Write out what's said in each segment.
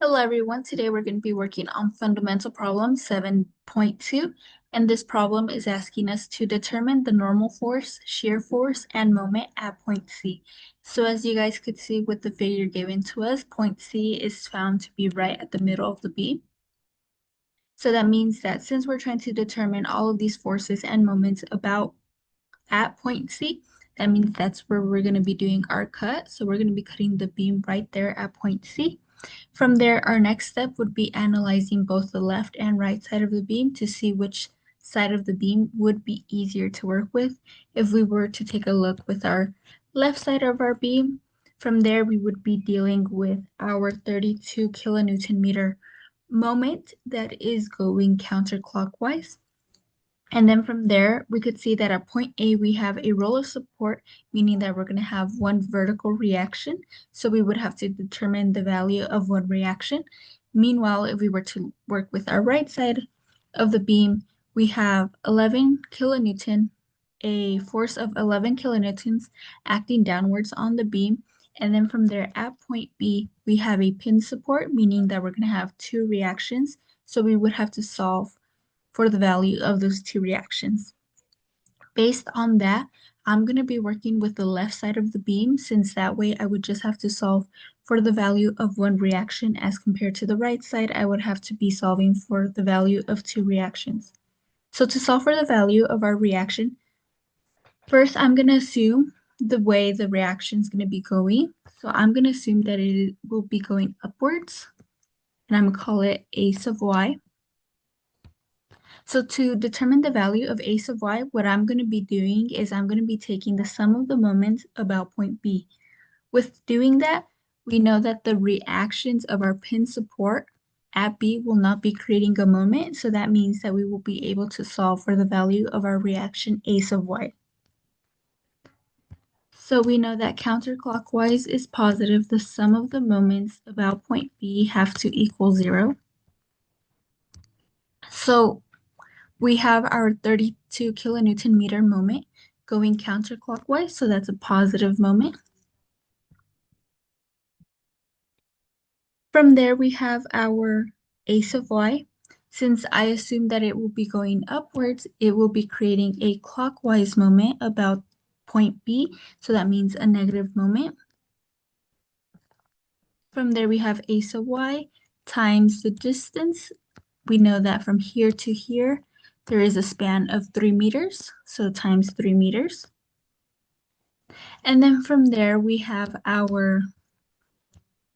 Hello everyone, today we're going to be working on fundamental problem 7.2, and this problem is asking us to determine the normal force, shear force, and moment at point C. So as you guys could see with the figure given to us, point C is found to be right at the middle of the beam. So that means that since we're trying to determine all of these forces and moments about at point C, that means that's where we're going to be doing our cut. So we're going to be cutting the beam right there at point C. From there, our next step would be analyzing both the left and right side of the beam to see which side of the beam would be easier to work with. If we were to take a look with our left side of our beam, from there we would be dealing with our 32 kilonewton meter moment that is going counterclockwise. And then from there, we could see that at point A, we have a roll of support, meaning that we're going to have one vertical reaction. So we would have to determine the value of one reaction. Meanwhile, if we were to work with our right side of the beam, we have 11 kilonewton, a force of 11 kilonewtons acting downwards on the beam. And then from there at point B, we have a pin support, meaning that we're going to have two reactions. So we would have to solve for the value of those two reactions. Based on that, I'm going to be working with the left side of the beam, since that way I would just have to solve for the value of one reaction, as compared to the right side, I would have to be solving for the value of two reactions. So to solve for the value of our reaction, first I'm going to assume the way the reaction is going to be going. So I'm going to assume that it will be going upwards, and I'm going to call it a sub y. So to determine the value of a sub y, what I'm going to be doing is I'm going to be taking the sum of the moments about point B. With doing that, we know that the reactions of our pin support at B will not be creating a moment, so that means that we will be able to solve for the value of our reaction a sub y. So we know that counterclockwise is positive. The sum of the moments about point B have to equal 0. So we have our 32 kilonewton meter moment going counterclockwise, so that's a positive moment. From there, we have our a sub y. Since I assume that it will be going upwards, it will be creating a clockwise moment about point B, so that means a negative moment. From there, we have a sub y times the distance. We know that from here to here, there is a span of 3 meters, so times 3 meters. And then from there, we have our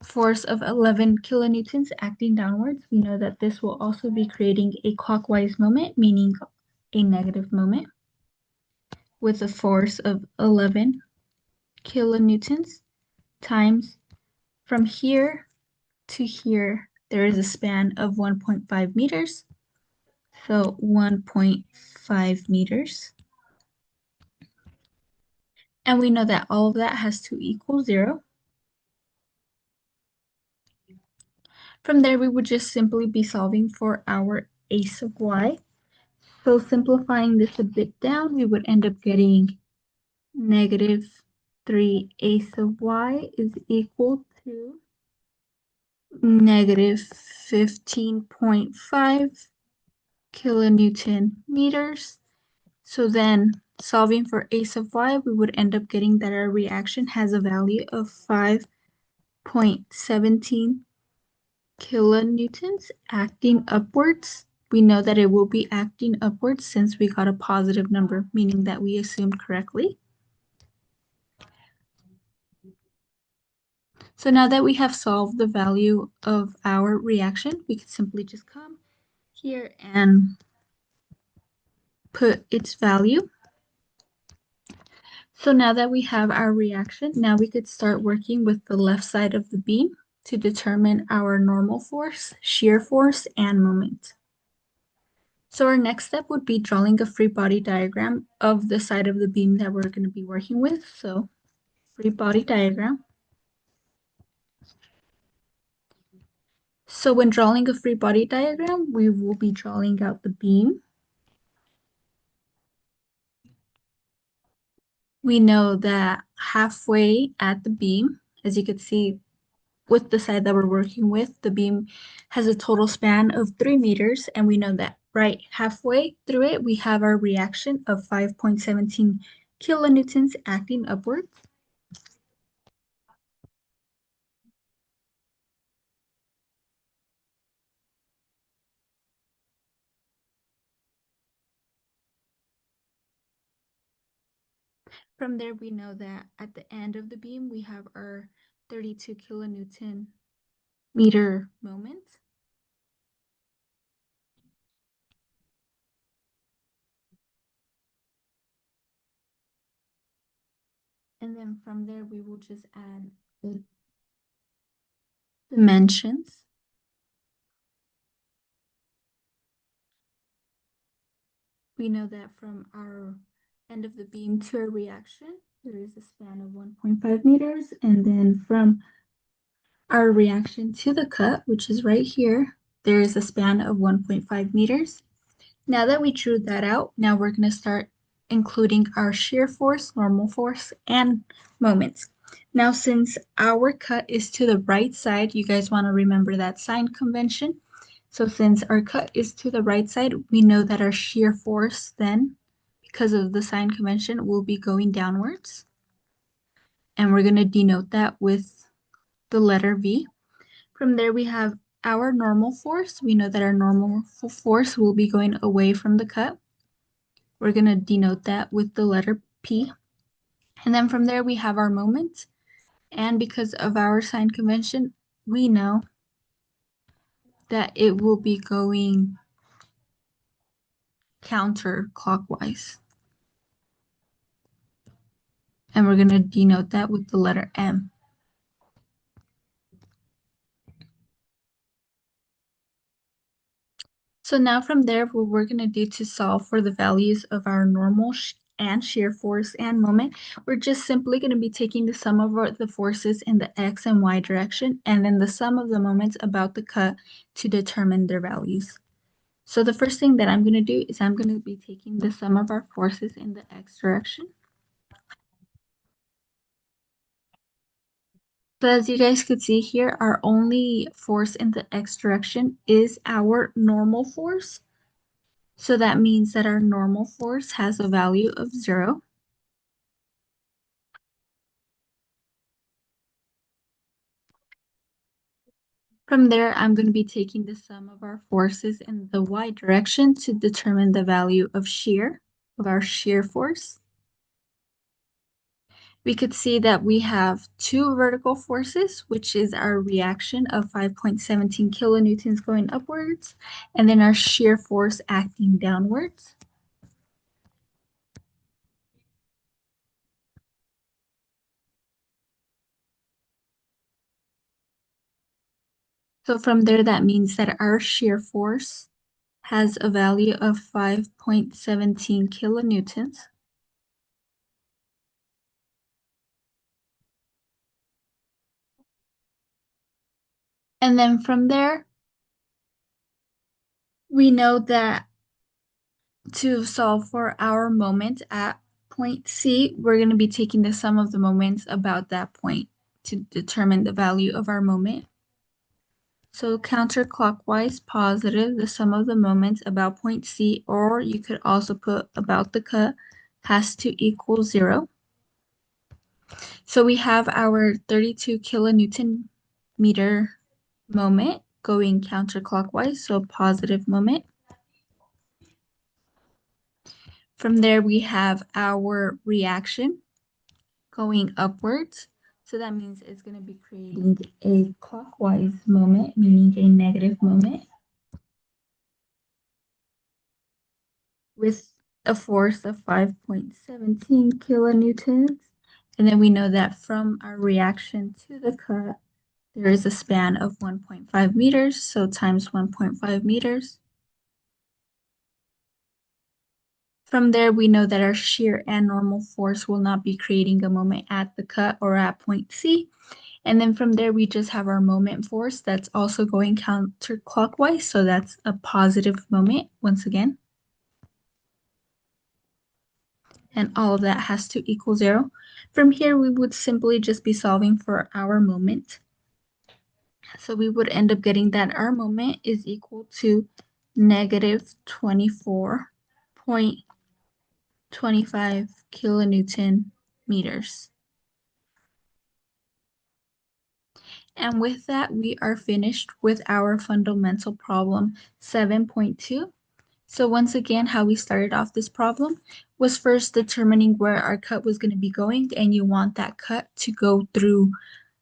force of 11 kilonewtons acting downwards. We know that this will also be creating a clockwise moment, meaning a negative moment, with a force of 11 kilonewtons times from here to here, there is a span of 1.5 meters. So 1.5 meters. And we know that all of that has to equal 0. From there, we would just simply be solving for our a sub y. So simplifying this a bit down, we would end up getting negative 3 a sub y is equal to negative 15.5 kilonewton meters. So then solving for a sub y, we would end up getting that our reaction has a value of 5.17 kilonewtons acting upwards. We know that it will be acting upwards since we got a positive number, meaning that we assumed correctly. So now that we have solved the value of our reaction, we can simply just come here and put its value. So now that we have our reaction, now we could start working with the left side of the beam to determine our normal force, shear force, and moment. So our next step would be drawing a free body diagram of the side of the beam that we're going to be working with. So free body diagram. So when drawing a free body diagram, we will be drawing out the beam. We know that halfway at the beam, as you can see, with the side that we're working with, the beam has a total span of 3 meters, and we know that right halfway through it, we have our reaction of 5.17 kilonewtons acting upwards. From there, we know that at the end of the beam, we have our 32 kilonewton meter moment. And then from there, we will just add the dimensions. We know that from our end of the beam to a reaction, there is a span of 1.5 meters. And then from our reaction to the cut, which is right here, there is a span of 1.5 meters. Now that we drew that out, now we're going to start including our shear force, normal force, and moments. Now, since our cut is to the right side, you guys want to remember that sign convention. So since our cut is to the right side, we know that our shear force then, because of the sign convention, will be going downwards. And we're going to denote that with the letter V. From there, we have our normal force. We know that our normal force will be going away from the cut. We're going to denote that with the letter P. And then from there, we have our moment. And because of our sign convention, we know that it will be going counterclockwise. And we're going to denote that with the letter M. So now from there, what we're going to do to solve for the values of our normal and shear force and moment, we're just simply going to be taking the sum of the forces in the X and Y direction, and then the sum of the moments about the cut to determine their values. So the first thing that I'm going to do is I'm going to be taking the sum of our forces in the X direction. So as you guys could see here, our only force in the X direction is our normal force. So that means that our normal force has a value of 0. From there, I'm going to be taking the sum of our forces in the Y direction to determine the value of our shear force. We could see that we have two vertical forces, which is our reaction of 5.17 kilonewtons going upwards, and then our shear force acting downwards. So from there, that means that our shear force has a value of 5.17 kilonewtons. And then from there, we know that to solve for our moment at point C, we're going to be taking the sum of the moments about that point to determine the value of our moment. So counterclockwise positive, the sum of the moments about point C, or you could also put about the cut, has to equal 0. So we have our 32 kilonewton meter moment going counterclockwise, so positive moment. From there, we have our reaction going upwards. So that means it's going to be creating a clockwise moment, meaning a negative moment, with a force of 5.17 kilonewtons. And then we know that from our reaction to the cut, there is a span of 1.5 meters, so times 1.5 meters. From there, we know that our shear and normal force will not be creating a moment at the cut or at point C. And then from there, we just have our moment force that's also going counterclockwise. So that's a positive moment once again. And all of that has to equal 0. From here, we would simply just be solving for our moment. So we would end up getting that our moment is equal to negative 24.25 kilonewton meters. And with that, we are finished with our fundamental problem 7.2. So once again, how we started off this problem was first determining where our cut was going to be going, and you want that cut to go through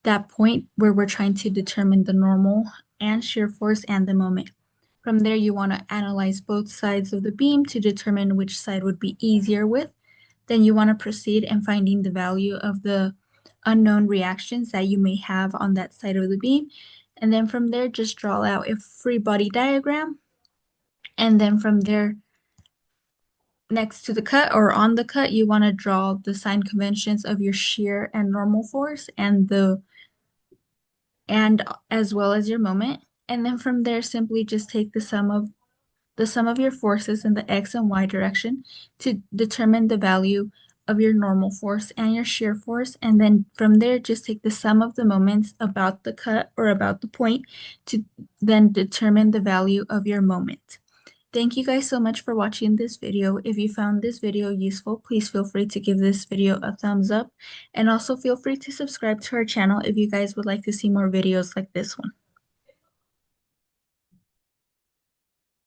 that point where we're trying to determine the normal and shear force and the moment. From there, you want to analyze both sides of the beam to determine which side would be easier with. Then you want to proceed in finding the value of the unknown reactions that you may have on that side of the beam. And then from there, just draw out a free body diagram. And then from there, next to the cut or on the cut, you want to draw the sign conventions of your shear and normal force and as well as your moment. And then from there, simply just take the sum of your forces in the x and y direction to determine the value of your normal force and your shear force. And then from there, just take the sum of the moments about the cut or about the point to then determine the value of your moment. Thank you guys so much for watching this video. If you found this video useful, please feel free to give this video a thumbs up, and also feel free to subscribe to our channel if you guys would like to see more videos like this one.